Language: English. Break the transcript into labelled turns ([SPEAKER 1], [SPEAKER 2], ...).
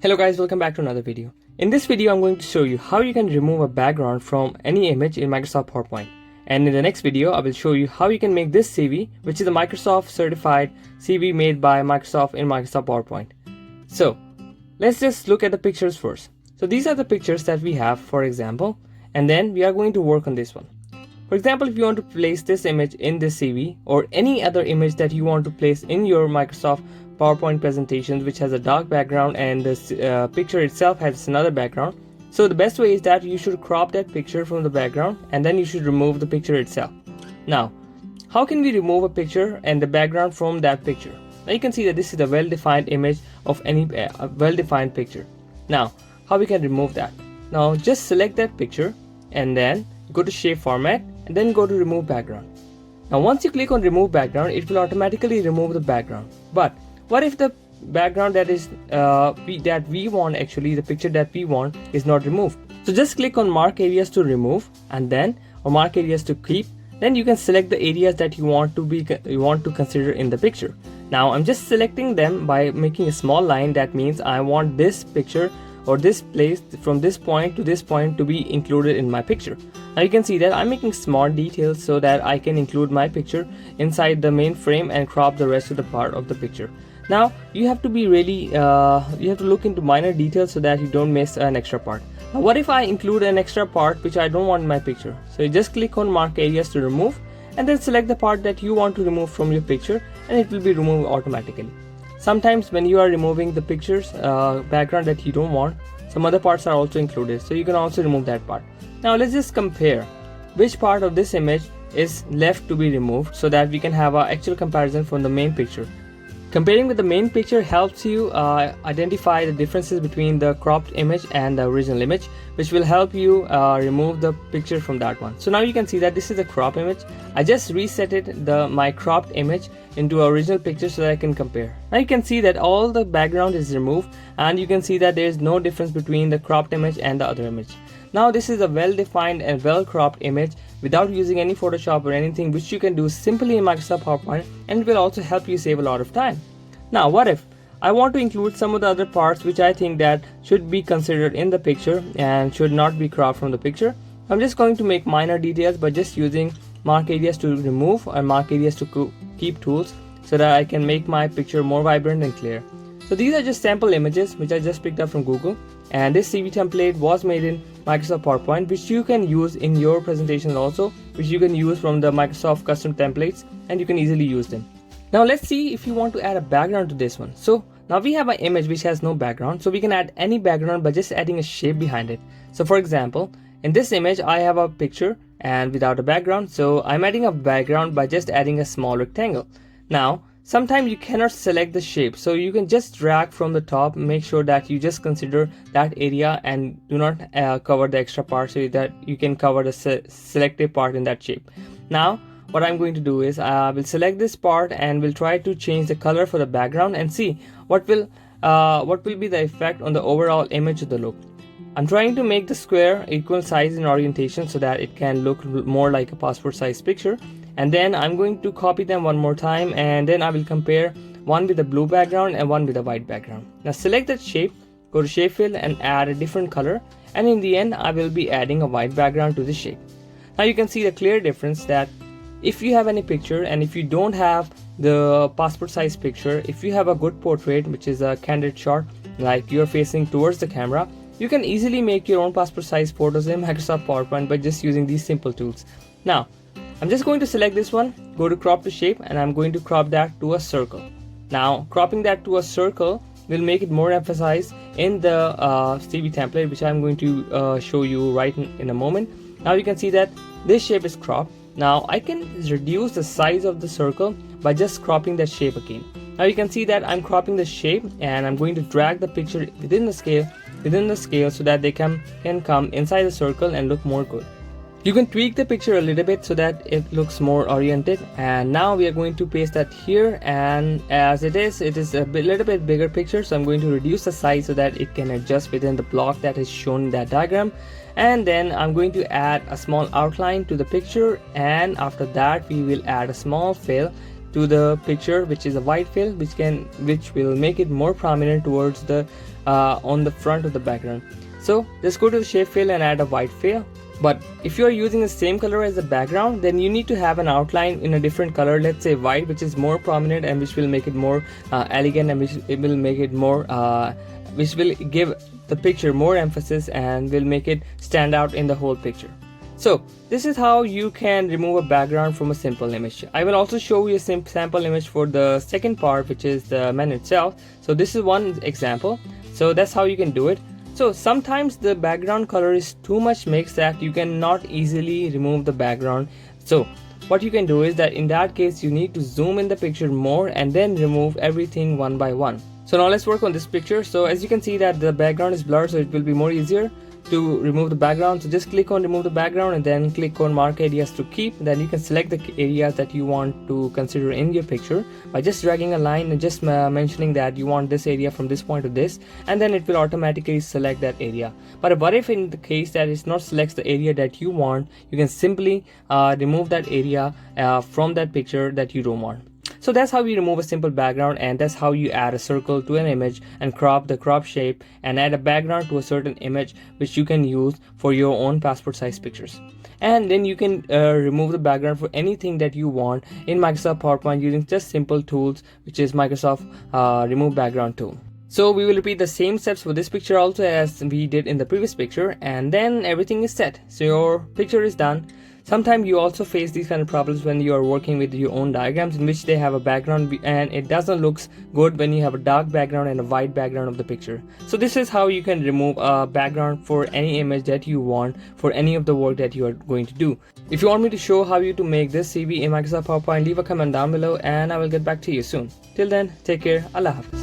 [SPEAKER 1] Hello guys, welcome back to another video. In this video, I'm going to show you how you can remove a background from any image in Microsoft PowerPoint. And in the next video, I will show you how you can make this CV, which is a Microsoft certified CV made by Microsoft in Microsoft PowerPoint. So let's just look at the pictures first. So these are the pictures that we have, for example, and then we are going to work on this one. For example, if you want to place this image in this CV or any other image that you want to place in your Microsoft PowerPoint presentations which has a dark background and the picture itself has another background. So the best way is that you should crop that picture from the background and then you should remove the picture itself. Now, how can we remove a picture and the background from that picture? Now you can see that this is a well-defined image of any well-defined picture. Now, how we can remove that? Now just select that picture and then go to shape format and then go to remove background. Now once you click on remove background, it will automatically remove the background. But what if the background that is that we want, actually the picture that we want, is not removed? So just click on mark areas to remove and then or mark areas to keep. Then you can select the areas that you want to consider in the picture. Now I'm just selecting them by making a small line. That means I want this picture or this place from this point to this point to be included in my picture. Now you can see that I'm making small details so that I can include my picture inside the main frame and crop the rest of the part of the picture. Now you have to be really you have to look into minor details so that you don't miss an extra part. Now what if I include an extra part which I don't want in my picture? So you just click on mark areas to remove and then select the part that you want to remove from your picture and it will be removed automatically. Sometimes when you are removing the pictures background that you don't want, some other parts are also included, so you can also remove that part. Now let's just compare which part of this image is left to be removed so that we can have an actual comparison from the main picture. Comparing with the main picture helps you identify the differences between the cropped image and the original image, which will help you remove the picture from that one. So now you can see that this is a crop image. I just resetted my cropped image into original picture so that I can compare. Now you can see that all the background is removed and you can see that there is no difference between the cropped image and the other image. Now this is a well-defined and well-cropped image without using any Photoshop or anything, which you can do simply in Microsoft PowerPoint, and it will also help you save a lot of time. Now what if I want to include some of the other parts which I think that should be considered in the picture and should not be cropped from the picture? I'm just going to make minor details by just using mark areas to remove and mark areas to keep tools so that I can make my picture more vibrant and clear. So these are just sample images which I just picked up from Google, and this CV template was made in Microsoft PowerPoint, which you can use in your presentations also, which you can use from the Microsoft custom templates and you can easily use them. Now let's see if you want to add a background to this one. So now we have an image which has no background, so we can add any background by just adding a shape behind it. So for example, in this image I have a picture and without a background, so I'm adding a background by just adding a small rectangle. Now sometimes you cannot select the shape, so you can just drag from the top. Make sure that you just consider that area and do not cover the extra part so that you can cover the selected part in that shape. Now what I'm going to do is I will select this part and will try to change the color for the background and see what will be the effect on the overall image of the look. I'm trying to make the square equal size and orientation so that it can look more like a passport size picture, and then I'm going to copy them one more time and then I will compare one with a blue background and one with a white background. Now select that shape, go to shape fill and add a different color, and in the end I will be adding a white background to the shape. Now you can see the clear difference that if you have any picture and if you don't have the passport size picture, if you have a good portrait, which is a candid shot like you're facing towards the camera, you can easily make your own passport size photos in Microsoft PowerPoint by just using these simple tools. Now I'm just going to select this one, go to crop to shape, and I'm going to crop that to a circle. Now cropping that to a circle will make it more emphasized in the CV template, which I'm going to show you right in a moment. Now you can see that this shape is cropped. Now I can reduce the size of the circle by just cropping that shape again. Now you can see that I'm cropping the shape and I'm going to drag the picture within the scale so that they can come inside the circle and look more good. You can tweak the picture a little bit so that it looks more oriented, and now we are going to paste that here, and as it is a little bit bigger picture, so I'm going to reduce the size so that it can adjust within the block that is shown in that diagram. And then I'm going to add a small outline to the picture, and after that we will add a small fill to the picture, which is a white fill, which will make it more prominent towards the on the front of the background. So just go to the shape fill and add a white fill. But if you are using the same color as the background, then you need to have an outline in a different color, let's say white, which is more prominent and which will make it more elegant, and which it will make it more which will give the picture more emphasis and will make it stand out in the whole picture. So this is how you can remove a background from a simple image. I will also show you a sample image for the second part, which is the menu itself. So this is one example. So that's how you can do it. So sometimes the background color is too much mixed that you cannot easily remove the background. So what you can do is that in that case you need to zoom in the picture more and then remove everything one by one. So now let's work on this picture. So as you can see that the background is blurred, so it will be more easier to remove the background. So just click on remove the background and then click on mark areas to keep. Then you can select the areas that you want to consider in your picture by just dragging a line and just mentioning that you want this area from this point to this, and then it will automatically select that area. But what if in the case that it's not selects the area that you want, you can simply remove that area from that picture that you don't want. So that's how you remove a simple background, and that's how you add a circle to an image and crop the crop shape and add a background to a certain image, which you can use for your own passport size pictures. And then you can remove the background for anything that you want in Microsoft PowerPoint using just simple tools, which is Microsoft remove background tool. So we will repeat the same steps for this picture also as we did in the previous picture, and then everything is set. So your picture is done. Sometimes you also face these kind of problems when you are working with your own diagrams in which they have a background and it doesn't look good when you have a dark background and a white background of the picture. So this is how you can remove a background for any image that you want for any of the work that you are going to do. If you want me to show how you to make this CV in Microsoft PowerPoint, leave a comment down below and I will get back to you soon. Till then, take care. Allah Hafiz.